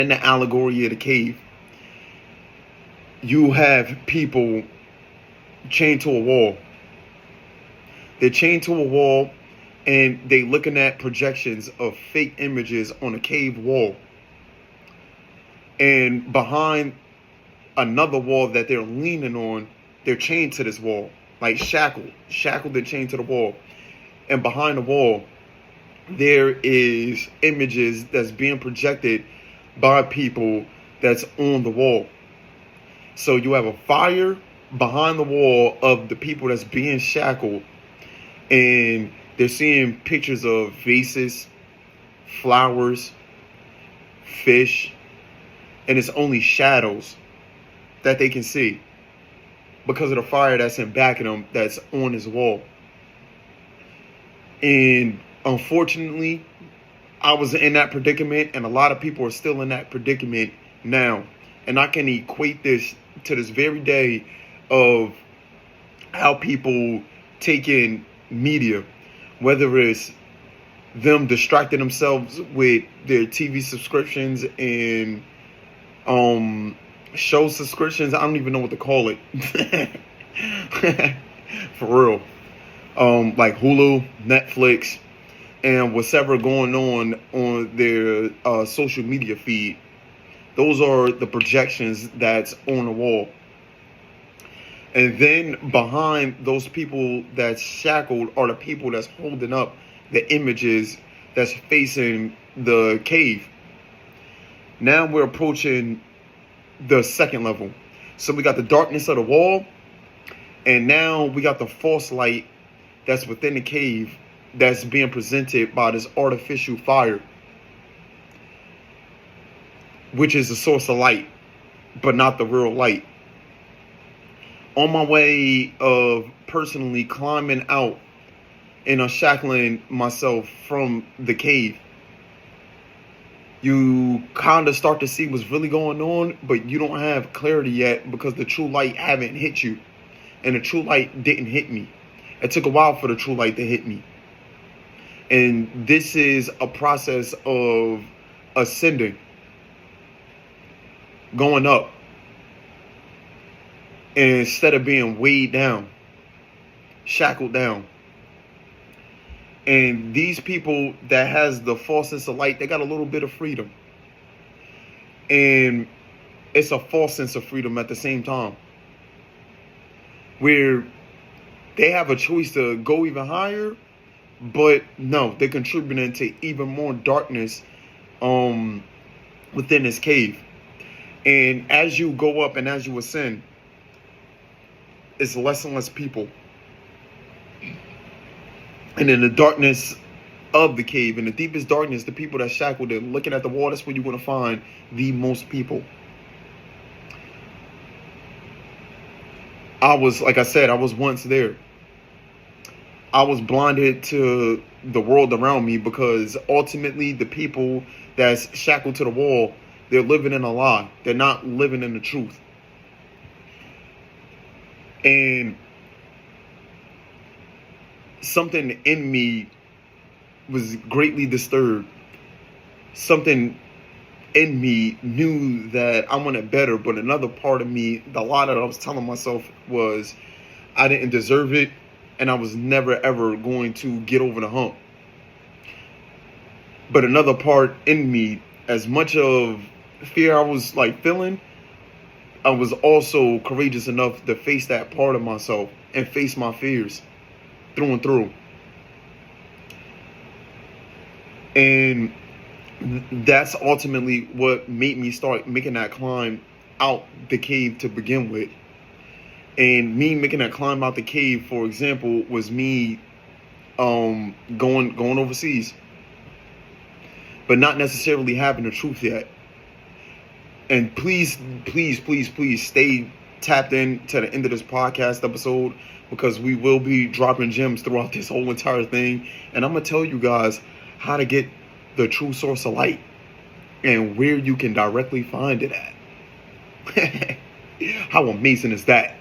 in the Allegory of the Cave, you have people chained to a wall. They're chained to a wall and they looking at projections of fake images on a cave wall. And behind another wall that they're leaning on, they're chained to this wall, like shackled and chained to the wall. And behind the wall, there is images that's being projected by people that's on the wall. So you have a fire behind the wall of the people that's being shackled, and they're seeing pictures of vases, flowers, fish, and it's only shadows that they can see because of the fire that's in back of them that's on this wall. And unfortunately, I was in that predicament, and a lot of people are still in that predicament now. And I can equate this to this very day of how people take in media, whether it's them distracting themselves with their TV subscriptions and show subscriptions. I don't even know what to call it. For real. Like Hulu, Netflix, and whatever going on their social media feed. Those are the projections that's on the wall. And then behind those people that's shackled are the people that's holding up the images that's facing the cave. Now we're approaching the second level. So we got the darkness of the wall, and now we got the false light that's within the cave that's being presented by this artificial fire, which is the source of light, but not the real light. On my way of personally climbing out and unshackling myself from the cave, you kind of start to see what's really going on, but you don't have clarity yet because the true light haven't hit you. And the true light didn't hit me. It took a while for the true light to hit me. And this is a process of ascending, going up, and instead of being weighed down, shackled down. And these people that has the false sense of light, they got a little bit of freedom. And it's a false sense of freedom at the same time, where they have a choice to go even higher, but no, they're contributing to even more darkness within this cave. And as you go up and as you ascend, it's less and less people. And in the darkness of the cave, in the deepest darkness, the people that shackled and looking at the wall, that's where you're going to find the most people. Like I said, I was once there. I was blinded to the world around me because ultimately the people that's shackled to the wall, they're living in a lie. They're not living in the truth. And something in me was greatly disturbed. Something in me knew that I wanted better, but another part of me, the lie that I was telling myself was I didn't deserve it, and I was never ever going to get over the hump. But another part in me, as much of fear I was like feeling, I was also courageous enough to face that part of myself and face my fears through and through. And that's ultimately what made me start making that climb out the cave to begin with. And me making that climb out the cave, for example, was me going overseas, but not necessarily having the truth yet. And please stay tapped in to the end of this podcast episode, because we will be dropping gems throughout this whole entire thing. And I'm going to tell you guys how to get the true source of light and where you can directly find it at. How amazing is that?